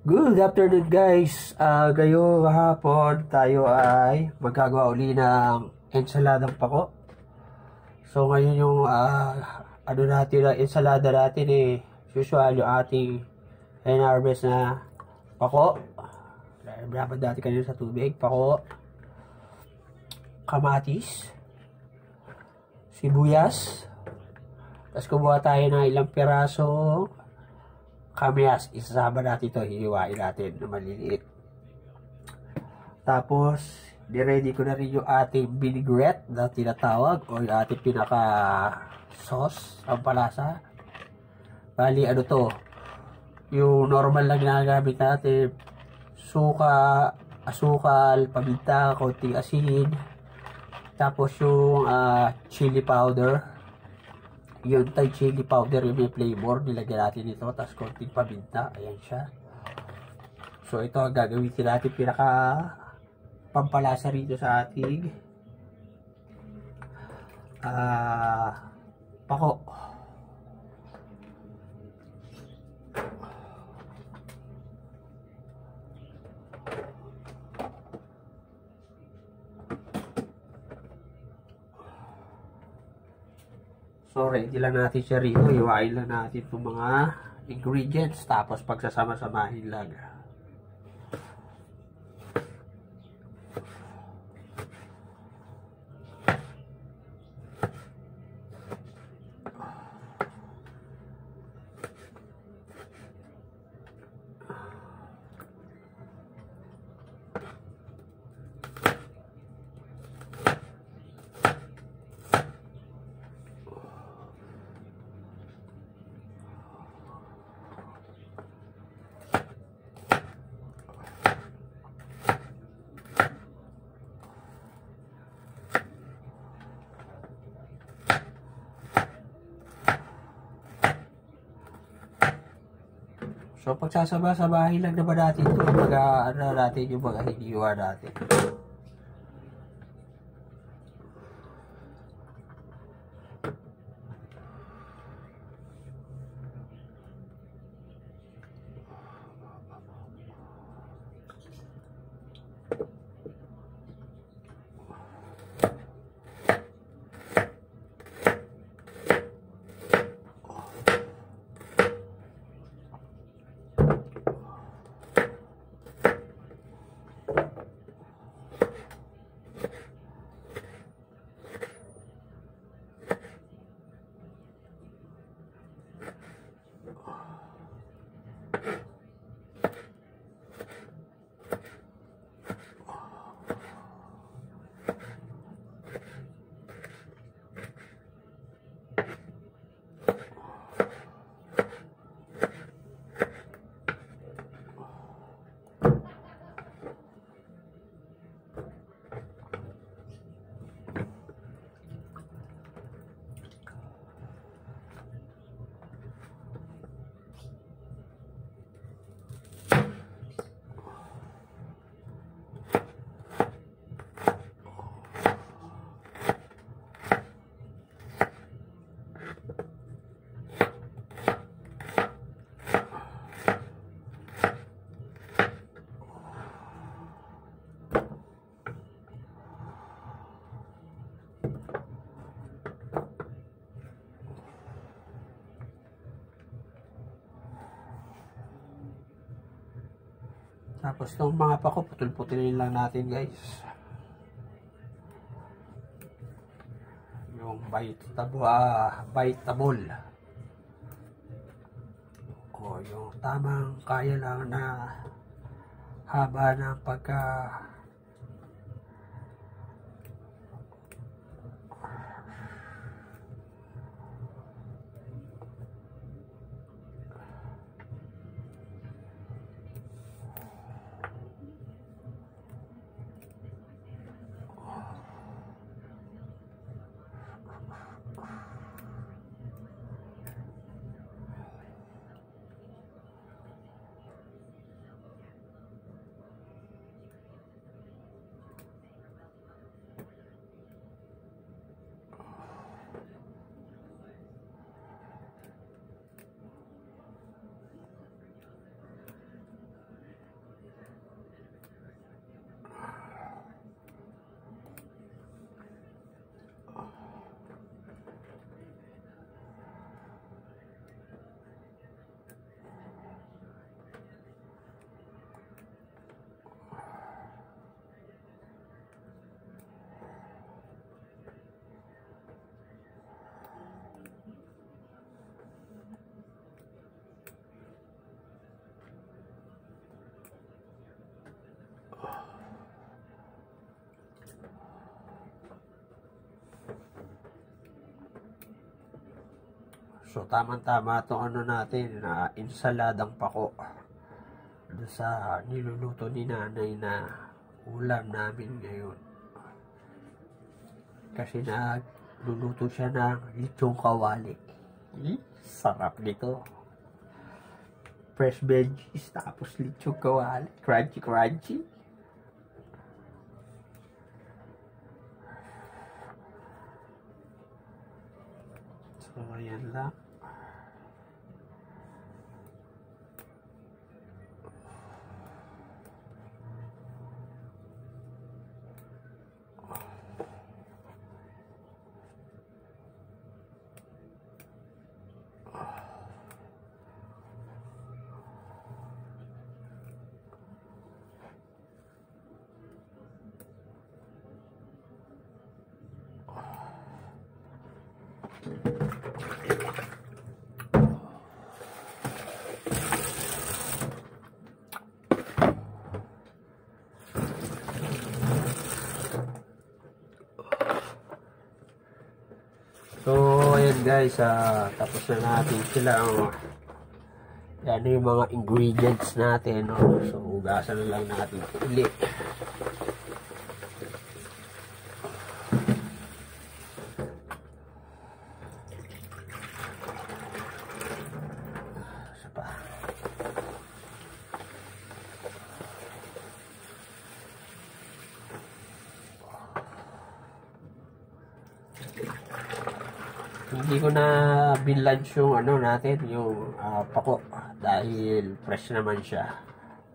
Good afternoon guys. Ngayong hapon tayo ay magagawa uli ng ensaladang pako. So ngayon yung ano natin na ensalada natin usual yung ating harvest na pako. Binabad natin kanina sa tubig. Pako, kamatis, sibuyas. Tapos kumuha tayo ng ilang piraso kamyas, isasama natin ito, hihiwain natin na maliliit. Tapos, niready ko na rin yung ating vinaigrette na tinatawag o yung ating pinaka sauce, ang palasa. Bali, ano to, yung normal lang ginagamit natin, suka, asukal, paminta, konting asin, tapos yung chili powder. Yung Thai chili powder, yung may flavor, nilagyan natin ito, tapos konting paminta, ayan siya. So ito ang gagamitin natin pinaka pampalasa rito sa ating pako. So, ready lang natin siya rito. Iwain lang natin itong mga ingredients. Tapos, pagsasama-samahin lang. So, pagsasama-samahin lang naman natin ito. Ano natin yung mga hiniwa natin. Tapos itong mga pako, putul-putulin lang natin guys. Yung biteable. O yung tamang kaya lang na haba ng pagka So, tamang-tama itong ano natin na insaladang pako. Doon sa niluluto ni nanay na ulam namin ngayon. Kasi nagluluto siya ng lechong kawali. Sarap nito. Fresh veggies, tapos lechong kawali. Crunchy, crunchy. So, ayan lang. So, ayan guys, tapos na natin sila. Yan yung mga ingredients natin. So, ugasan na lang natin ulit. Isa pa. Hindi ko na binlunch yung ano natin, yung pako, dahil fresh naman siya.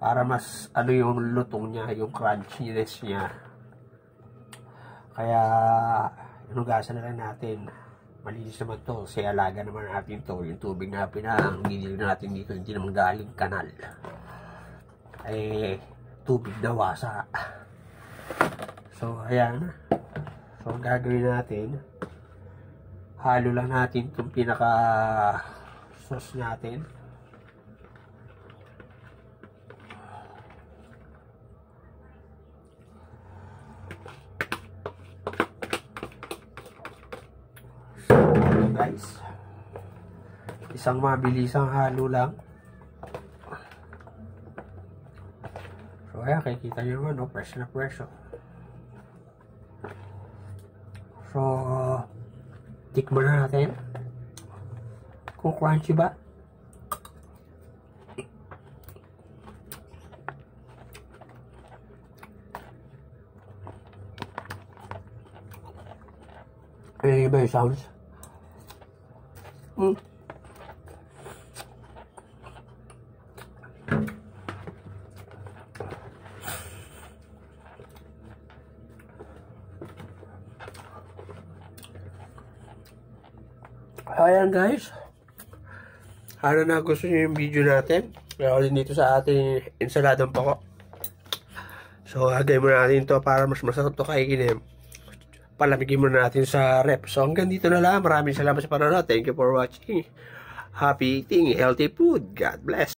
Para mas ano yung lutong niya, yung crunchiness niya. Kaya inugasan na lang natin. Malinis naman to, kasi alaga naman natin to. Yung tubig na pinanggigil natin dito, hindi naman galing kanal. Eh, tubig na wasa. So, ayan. So, ang gagawin natin, halo lang natin itong pinaka sauce natin. So guys, isang mabilisang halo lang. So ayan, kikita nyo naman, fresh na fresh. So, tikman na natin kung crunchy ba. Iba yung sounds. Ayan guys, sana nagustuhan nyo yung video natin. Kaya ulit dito sa ating ensaladang pako. So hagay muna natin to para mas masarap to kainin. Palamigin muna natin sa rep. So hanggang dito na lang. Maraming salamat sa panonood. Thank you for watching. Happy eating, healthy food. God bless.